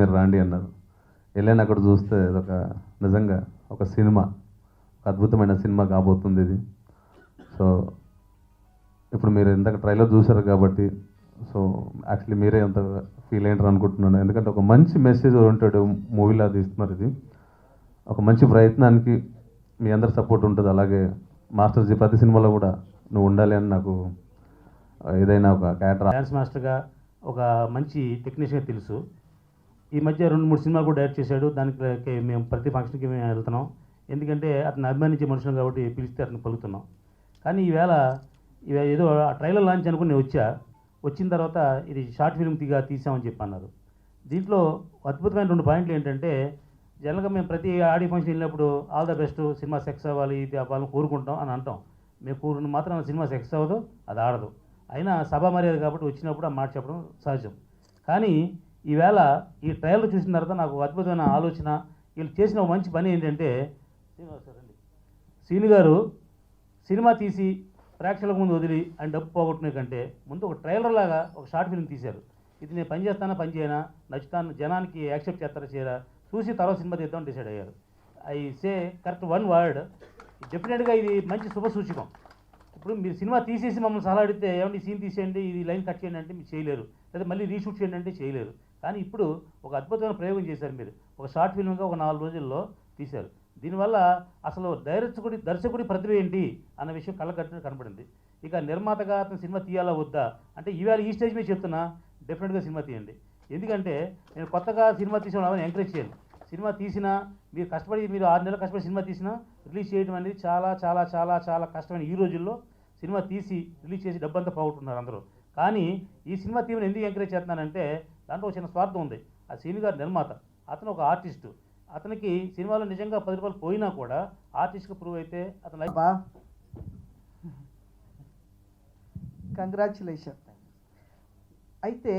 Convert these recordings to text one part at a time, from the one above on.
మీరు రాండి అన్నారు. వెళ్ళాను. అక్కడ చూస్తే ఇదొక నిజంగా ఒక సినిమా, ఒక అద్భుతమైన సినిమా కాబోతుంది ఇది. సో ఇప్పుడు మీరు ఇందాక ట్రైలర్ చూశారు కాబట్టి సో యాక్చువల్లీ మీరే అంత ఫీల్ అయ్యారు అనుకుంటున్నాను. ఎందుకంటే ఒక మంచి మెసేజ్ ఓరియంటెడ్ మూవీలా తీస్తున్నారు. ఇది ఒక మంచి ప్రయత్నానికి మీ అందరి సపోర్ట్ ఉంటుంది. అలాగే మాస్టర్జీ ప్రతి సినిమాలో కూడా నువ్వు ఉండాలి అని నాకు ఏదైనా ఒక క్యారెక్టర్ డ్యాన్స్ మాస్టర్గా ఒక మంచి టెక్నీషియన్గా తెలుసు. ఈ మధ్య 2-3 సినిమాలు కూడా డైరెక్ట్ చేశాడు. దానికి మేము ప్రతి ఫంక్షన్కి మేము వెళ్తున్నాం. ఎందుకంటే అతను అభిమానించే మనుషులు కాబట్టి పిలిస్తే అతను పలుకుతున్నాం. కానీ ఈవేళ ఏదో ట్రైలర్ లాంచ్ అనుకుని నేను వచ్చిన తర్వాత ఇది షార్ట్ ఫిల్మ్ తీసామని చెప్పి అన్నారు. దీంట్లో అద్భుతమైన 2 పాయింట్లు ఏంటంటే, జనరల్గా మేము ప్రతి ఆడియో ఫంక్షన్ వెళ్ళినప్పుడు all the best, cinema sex అవ్వాలి, ఇది అవ్వాలని కోరుకుంటాం అని అంటాం. మేము కోరుకున్న మాత్రం సినిమా సెక్స్ అవ్వదు, అది ఆడదు. అయినా సభా మర్యాద కాబట్టి వచ్చినప్పుడు ఆ మాట చెప్పడం సహజం. కానీ ఈవేళ ఈ ట్రైలర్ చూసిన తర్వాత నాకు అద్భుతమైన ఆలోచన, వీళ్ళు చేసిన ఒక మంచి పని ఏంటంటే, శ్రీను గారు సినిమా తీసి ప్రేక్షకులకు ముందు వదిలి ఆయన డబ్బు పోగొట్టుకునే కంటే ముందు ఒక ట్రైలర్ లాగా ఒక షార్ట్ ఫిల్మ్ తీశారు. ఇది నేను పని చేస్తానా పని చేయనా, నచ్చుతాను, జనానికి యాక్సెప్ట్ చేస్తారా చేయరా చూసి తర్వాత సినిమా తీద్దామని డిసైడ్ అయ్యారు. I say correct one word, డెఫినెట్గా ఇది మంచి శుభ సూచకం. ఇప్పుడు మీరు సినిమా తీసేసి మమ్మల్ని సలహా అడిగితే ఏమంటే సీన్ తీసేయండి, ఇది లైన్ కట్ చేయండి అంటే మీరు చేయలేరు, లేదా మళ్ళీ రీషూట్ చేయండి అంటే చేయలేరు. కానీ ఇప్పుడు ఒక అద్భుతమైన ప్రయోగం చేశారు మీరు. ఒక షార్ట్ ఫిల్మ్గా ఒక 4 రోజుల్లో తీశారు. దీనివల్ల అసలు దర్శకుడి ప్రతిభ ఏంటి అన్న విషయం కళ్ళకట్టినట్టు కనపడింది. ఇక నిర్మాతగా అతను సినిమా తీయాలా వద్దా అంటే ఈవేళ ఈ స్టేజ్ మీద చెప్తున్నా, డెఫినెట్గా సినిమా తీయండి. ఎందుకంటే నేను కొత్తగా సినిమా తీసిన వాళ్ళని ఎంకరేజ్ చేయాలి. సినిమా తీసినా మీరు కష్టపడి, మీరు 6 నెలలు కష్టపడి సినిమా తీసినా రిలీజ్ చేయడం అనేది చాలా చాలా చాలా చాలా కష్టమైన ఈ రోజుల్లో. సినిమా తీసి రిలీజ్ చేసి డబ్బంతా పోగొట్టుకున్నారు అందరూ. కానీ ఈ సినిమా తీయని ఎందుకు ఎంకరేజ్ చేస్తున్నానంటే దాంట్లో ఒక చిన్న స్వార్థం ఉంది. ఆ శ్రీను గారు నిర్మాత, అతను ఒక ఆర్టిస్టు. అతనికి సినిమాలో నిజంగా 10 రూపాయలు పోయినా కూడా ఆర్టిస్ట్గా ప్రూవ్ అయితే అతను లైఫ్. కంగ్రాచులేషన్. అయితే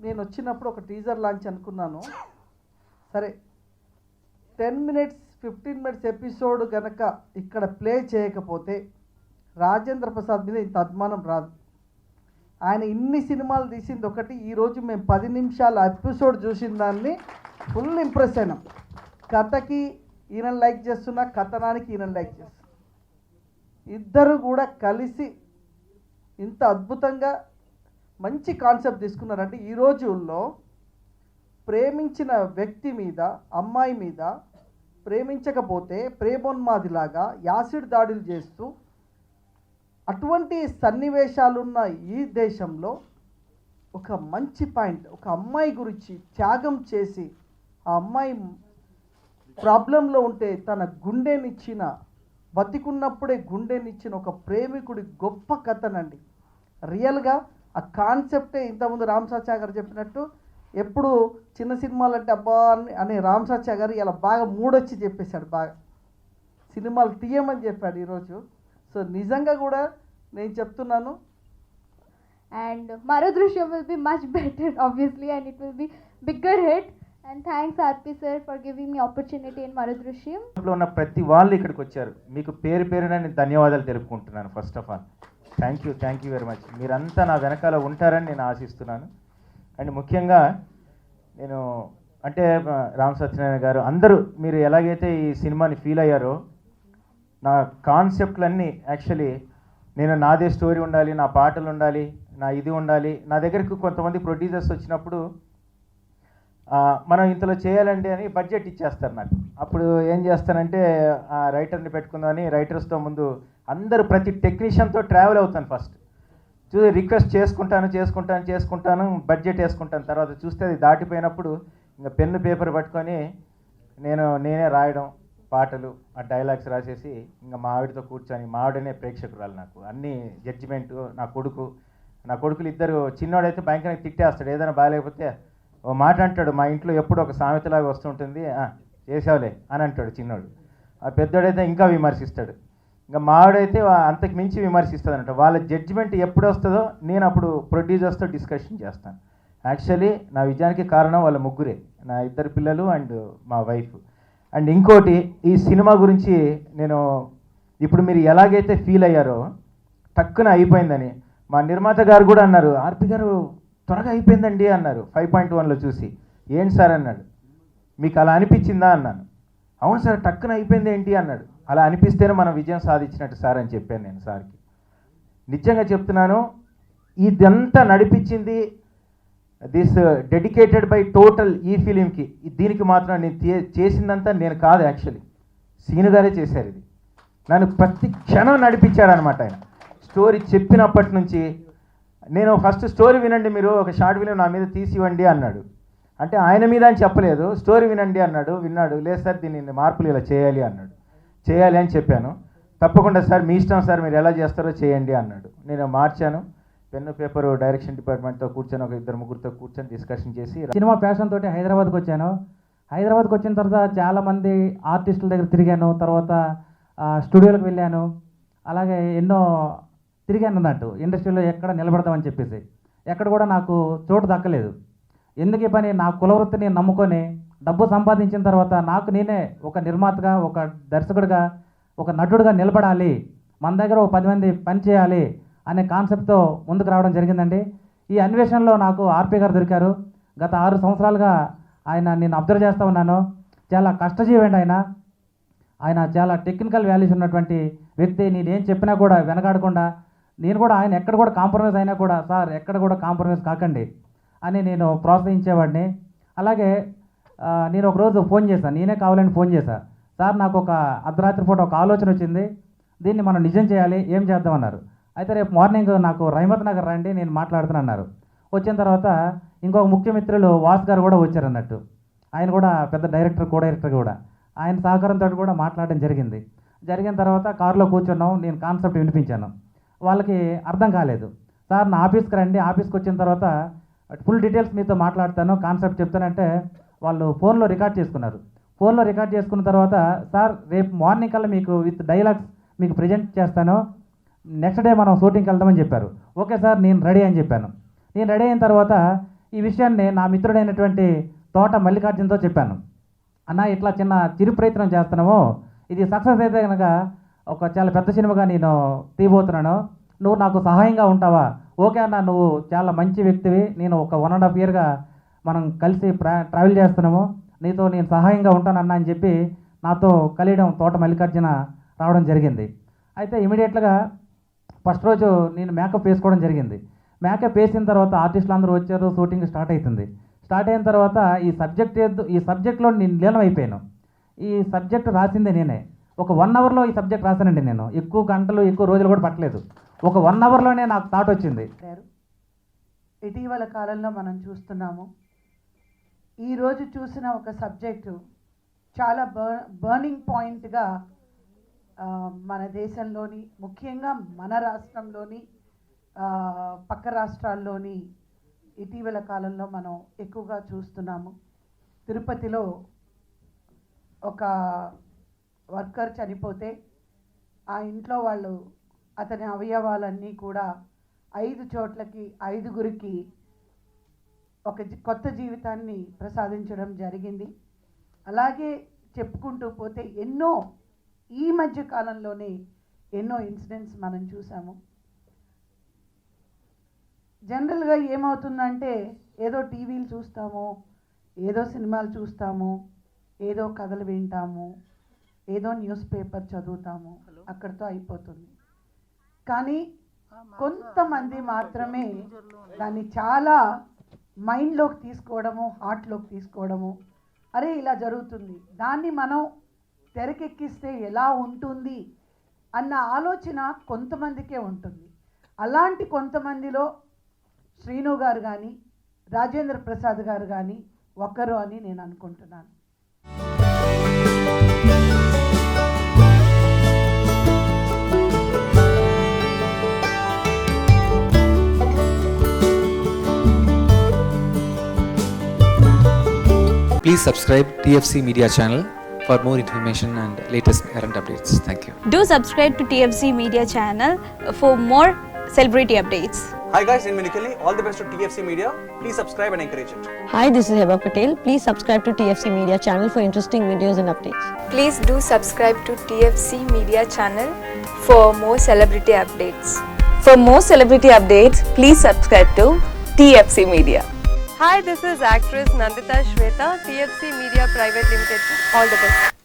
నేను వచ్చినప్పుడు ఒక టీజర్ లాంచ్ అనుకున్నాను. సరే 10 minutes 15 minutes ఎపిసోడ్ కనుక ఇక్కడ ప్లే చేయకపోతే రాజేంద్ర ప్రసాద్ మీద ఇంత అభిమానం రాదు. ఆయన ఇన్ని సినిమాలు తీసింది ఒకటి. ఈరోజు మేము 10 నిమిషాల ఎపిసోడ్ చూసిన దాన్ని ఫుల్ ఇంప్రెస్ అయినాం. కథకి ఈయన లైక్ చేస్తున్నా, కథనానికి ఈయన లైక్ చేస్తున్నా. ఇద్దరు కూడా కలిసి ఇంత అద్భుతంగా మంచి కాన్సెప్ట్ తీసుకున్నారంటే, ఈ రోజుల్లో ప్రేమించిన వ్యక్తి మీద, అమ్మాయి మీద ప్రేమించకపోతే ప్రేమోన్మాదిలాగా యాసిడ్ దాడులు చేస్తూ అటువంటి సన్నివేశాలున్న ఈ దేశంలో ఒక మంచి పాయింట్, ఒక అమ్మాయి గురించి త్యాగం చేసి ఆ అమ్మాయి ప్రాబ్లంలో ఉంటే తన గుండెనిచ్చిన, బతికున్నప్పుడే గుండెనిచ్చిన ఒక ప్రేమికుడి గొప్ప కథనండి. రియల్గా ఆ కాన్సెప్టే ఇంతకుముందు రామ్ సత్య గారు చెప్పినట్టు, ఎప్పుడు చిన్న సినిమాలు అంటే అబ్బా అనే రామ్ సత్య గారు ఇలా బాగా మూడొచ్చి చెప్పేశాడు, బాగా సినిమాలు తీయమని చెప్పాడు ఈరోజు. సో నిజంగా కూడా నేను చెప్తున్నాను. And Marudrishyam will be much better obviously, and it will be bigger hit. And thanks RP sir for giving me opportunity in Marudrishyam. లో ఉన్న ప్రతి వాళ్ళు ఇక్కడికి వచ్చారు. మీకు పేరు పేరున నేను ధన్యవాదాలు తెలుపుకుంటున్నాను. First of all thank you very much. మీరంతా నా వెనకాల ఉంటారని నేను ఆశిస్తున్నాను. అండ్ ముఖ్యంగా నేను అంటే రామ్ సత్యనారాయణ గారు అందరూ మీరు ఎలాగైతే ఈ సినిమాని ఫీల్ అయ్యారో, నా కాన్సెప్ట్లన్నీ యాక్చువల్లీ నేను నాదే స్టోరీ ఉండాలి, నా పాటలు ఉండాలి, నా ఇది ఉండాలి. నా దగ్గరకు కొంతమంది ప్రొడ్యూసర్స్ వచ్చినప్పుడు మనం ఇంతలో చేయాలండి అని బడ్జెట్ ఇచ్చేస్తారు నాకు. అప్పుడు ఏం చేస్తానంటే రైటర్ని పెట్టుకుందామని రైటర్స్తో ముందు అందరూ ప్రతి టెక్నీషియన్తో ట్రావెల్ అవుతాను. ఫస్ట్ చూసి రిక్వెస్ట్ చేసుకుంటాను, బడ్జెట్ వేసుకుంటాను. తర్వాత చూస్తే అది దాటిపోయినప్పుడు ఇంకా పెన్ను పేపర్ పట్టుకొని నేనే రాయడం, పాటలు ఆ డైలాగ్స్ రాసేసి ఇంకా మా ఆవిడతో కూర్చొని, మా ఆవిడనే ప్రేక్షకురాలు నాకు, అన్ని జడ్జిమెంటు. నా కొడుకులు ఇద్దరు, చిన్నోడైతే భయంకరంగా తిట్టేస్తాడు ఏదైనా బాగాలేకపోతే. ఓ మాట అంటాడు, మా ఇంట్లో ఎప్పుడు ఒక సామెతలాగా వస్తుంటుంది, చేసావులే అని అంటాడు చిన్నోడు. ఆ పెద్దోడైతే ఇంకా విమర్శిస్తాడు. ఇంకా మావిడైతే అంతకు మించి విమర్శిస్తుంది అనమాట. వాళ్ళ జడ్జిమెంట్ ఎప్పుడు వస్తుందో నేను అప్పుడు ప్రొడ్యూసర్స్తో డిస్కషన్ చేస్తాను. యాక్చువల్లీ నా విజయానికి కారణం వాళ్ళ ముగ్గురే, నా 2 పిల్లలు అండ్ మా వైఫ్. అండ్ ఇంకోటి, ఈ సినిమా గురించి నేను ఇప్పుడు మీరు ఎలాగైతే ఫీల్ అయ్యారో టక్కున అయిపోయిందని, మా నిర్మాత గారు కూడా అన్నారు, ఆర్పి గారు త్వరగా అయిపోయిందండి అన్నారు 5.1లో చూసి. ఏంటి సార్ అన్నాడు. మీకు అలా అనిపించిందా అన్నాను. అవును సార్ టక్కున అయిపోయింది ఏంటి అన్నాడు. అలా అనిపిస్తేనే మనం విజయం సాధించినట్టు సార్ అని చెప్పాను నేను సార్కి. నిజంగా చెప్తున్నాను, ఇదంతా నడిపించింది దిస్ డెడికేటెడ్ బై టోటల్ ఈ ఫిలింకి. దీనికి మాత్రం నేను చేసిందంతా నేను కాదు, యాక్చువల్లీ సీను గారే చేశారు. ఇది నన్ను ప్రతి క్షణం నడిపించాడనమాట ఆయన. స్టోరీ చెప్పినప్పటి నుంచి నేను ఫస్ట్ స్టోరీ వినండి మీరు, ఒక షార్ట్ ఫిలిం నా మీద తీసి ఇవ్వండి అన్నాడు. అంటే ఆయన మీద అని చెప్పలేదు, స్టోరీ వినండి అన్నాడు. విన్నాడు. లేదు సార్ దీన్ని మార్పులు ఇలా చేయాలి అన్నాడు. చేయాలి అని చెప్పాను. తప్పకుండా సార్ మీ ఇష్టం సార్, మీరు ఎలా చేస్తారో చేయండి అన్నాడు. నేను మార్చాను. పెన్ను పేపరు డైరెక్షన్ డిపార్ట్మెంట్తో కూర్చొని ఒక 2-3 కూర్చొని డిస్కషన్ చేసి సినిమా ప్యాషన్ తోటి హైదరాబాద్కి వచ్చాను. హైదరాబాద్కి వచ్చిన తర్వాత చాలామంది ఆర్టిస్టుల దగ్గర తిరిగాను. తర్వాత స్టూడియోలకు వెళ్ళాను. అలాగే ఎన్నో తిరిగాను అన్నట్టు. ఇండస్ట్రీలో ఎక్కడ నిలబడదామని చెప్పేసి ఎక్కడ కూడా నాకు చోటు దక్కలేదు. ఎందుకు ఈ పని, నా కులవృత్తిని నమ్ముకొని డబ్బు సంపాదించిన తర్వాత నాకు నేనే ఒక నిర్మాతగా, ఒక దర్శకుడిగా, ఒక నటుడిగా నిలబడాలి, మన దగ్గర ఒక 10 మంది పని చేయాలి అనే కాన్సెప్ట్తో ముందుకు రావడం జరిగిందండి. ఈ అన్వేషణలో నాకు ఆర్పి గారు దొరికారు. గత 6 సంవత్సరాలుగా నేను అబ్జర్వ్ చేస్తూ ఉన్నాను. చాలా కష్టజీవి అండి ఆయన చాలా టెక్నికల్ వాల్యూస్ ఉన్నటువంటి వ్యక్తి. నేనేం చెప్పినా కూడా వెనకాడకుండా, నేను కూడా ఆయన ఎక్కడ కూడా కాంప్రమైజ్ అయినా కూడా సార్ ఎక్కడ కూడా కాంప్రమైజ్ కాకండి అని నేను ప్రోత్సహించేవాడిని. అలాగే నేను ఒకరోజు ఫోన్ చేశాను, నేనే కావాలని ఫోన్ చేశాను. సార్ నాకు ఒక అర్ధరాత్రి పూట ఒక ఆలోచన వచ్చింది, దీన్ని మనం నిజం చేయాలి, ఏం చేద్దామన్నారు. అయితే రేపు మార్నింగ్ నాకు రహమత్ నగర్ రండి, నేను మాట్లాడుతానన్నారు. వచ్చిన తర్వాత ఇంకొక ముఖ్య మిత్రులు వాస్ గారు కూడా వచ్చారు అన్నట్టు. ఆయన కూడా పెద్ద డైరెక్టర్, కో డైరెక్టర్ కూడా. ఆయన సహకారంతో కూడా మాట్లాడడం జరిగింది. జరిగిన తర్వాత కారులో కూర్చున్నాం. నేను కాన్సెప్ట్ వినిపించాను. వాళ్ళకి అర్థం కాలేదు. సార్ నా ఆఫీస్కి రండి, ఆఫీస్కి వచ్చిన తర్వాత ఫుల్ డీటెయిల్స్ మీతో మాట్లాడతాను, కాన్సెప్ట్ చెప్తానంటే వాళ్ళు ఫోన్లో రికార్డ్ చేసుకున్నారు. ఫోన్లో రికార్డ్ చేసుకున్న తర్వాత సార్ రేపు మార్నింగ్ కల్లా మీకు విత్ డైలాగ్స్ మీకు ప్రజెంట్ చేస్తాను, నెక్స్ట్ డే మనం షూటింగ్కి వెళ్దామని చెప్పారు. ఓకే సార్ నేను రెడీ అని చెప్పాను. నేను రెడీ అయిన తర్వాత ఈ విషయాన్ని నా మిత్రుడైనటువంటి తోట మల్లికార్జునతో చెప్పాను. అన్న ఇట్లా చిన్న చిరు ప్రయత్నం చేస్తున్నాము, ఇది సక్సెస్ అయితే కనుక ఒక చాలా పెద్ద సినిమాగా నేను తీయబోతున్నాను, నువ్వు నాకు సహాయంగా ఉంటావా? ఓకే అన్న, నువ్వు చాలా మంచి వ్యక్తివి, నేను ఒక 1.5 ఇయర్గా మనం కలిసి ట్రావెల్ చేస్తున్నాము, నీతో నేను సహాయంగా ఉంటానన్నా అని చెప్పి నాతో కలియడం తోట మల్లికార్జున రావడం జరిగింది. అయితే ఇమీడియట్గా ఫస్ట్ రోజు నేను మేకప్ వేసుకోవడం జరిగింది. మేకప్ వేసిన తర్వాత ఆర్టిస్టులు అందరూ వచ్చారు, షూటింగ్ స్టార్ట్ అవుతుంది. స్టార్ట్ అయిన తర్వాత ఈ సబ్జెక్ట్లో నేను లీనం అయిపోయాను. ఈ సబ్జెక్ట్ రాసిందే నేనే. ఒక 1 అవర్లో ఈ సబ్జెక్ట్ రాశానండి నేను. ఎక్కువ గంటలు ఎక్కువ రోజులు కూడా పట్టలేదు. ఒక 1 అవర్లోనే నాకు థాట్ వచ్చింది. ఇటీవల కాలంలో మనం చూస్తున్నాము, ఈరోజు చూసిన ఒక సబ్జెక్టు చాలా బర్నింగ్ పాయింట్గా మన దేశంలోని, ముఖ్యంగా మన రాష్ట్రంలోని, పక్క రాష్ట్రాల్లోని ఇటీవల కాలంలో మనం ఎక్కువగా చూస్తున్నాము. తిరుపతిలో ఒక వర్కర్ చనిపోతే ఆ ఇంట్లో వాళ్ళు అతని అవయవాలన్నీ కూడా 5 చోట్లకి 5గురికి ఒక కొత్త జీవితాన్ని ప్రసాదించడం జరిగింది. అలాగే చెప్పుకుంటూ పోతే ఎన్నో ఈ మధ్య కాలంలోనే ఎన్నో ఇన్సిడెంట్స్ మనం చూసాము. జనరల్గా ఏమవుతుందంటే ఏదో టీవీలు చూస్తాము, ఏదో సినిమాలు చూస్తాము, ఏదో కథలు వింటాము, ఏదో న్యూస్ పేపర్ చదువుతాము, అక్కడితో అయిపోతుంది. కానీ కొంతమంది మాత్రమే దాన్ని చాలా మైండ్లోకి తీసుకోవడము, హార్ట్లోకి తీసుకోవడము, అరే ఇలా జరుగుతుంది, దాన్ని మనం తెరకెక్కిస్తే ఎలా ఉంటుంది అన్న ఆలోచన కొంతమందికే ఉంటుంది. అలాంటి కొంతమందిలో శ్రీను గారు కానీ రాజేంద్ర ప్రసాద్ గారు కానీ ఒకరు అని నేను అనుకుంటున్నాను. Please subscribe TFC Media channel for more information and latest current updates. Thank you. Do subscribe to TFC Media channel for more celebrity updates. Hi guys, in Minikali, all the best to TFC Media. Please subscribe and encourage it. Hi, this is Heba Patel. Please subscribe to TFC Media channel for interesting videos and updates. Please do subscribe to TFC Media channel for more celebrity updates. For more celebrity updates, please subscribe to TFC Media. Hi, this is actress Nandita Shweta, TFC Media Private Limited. All the best.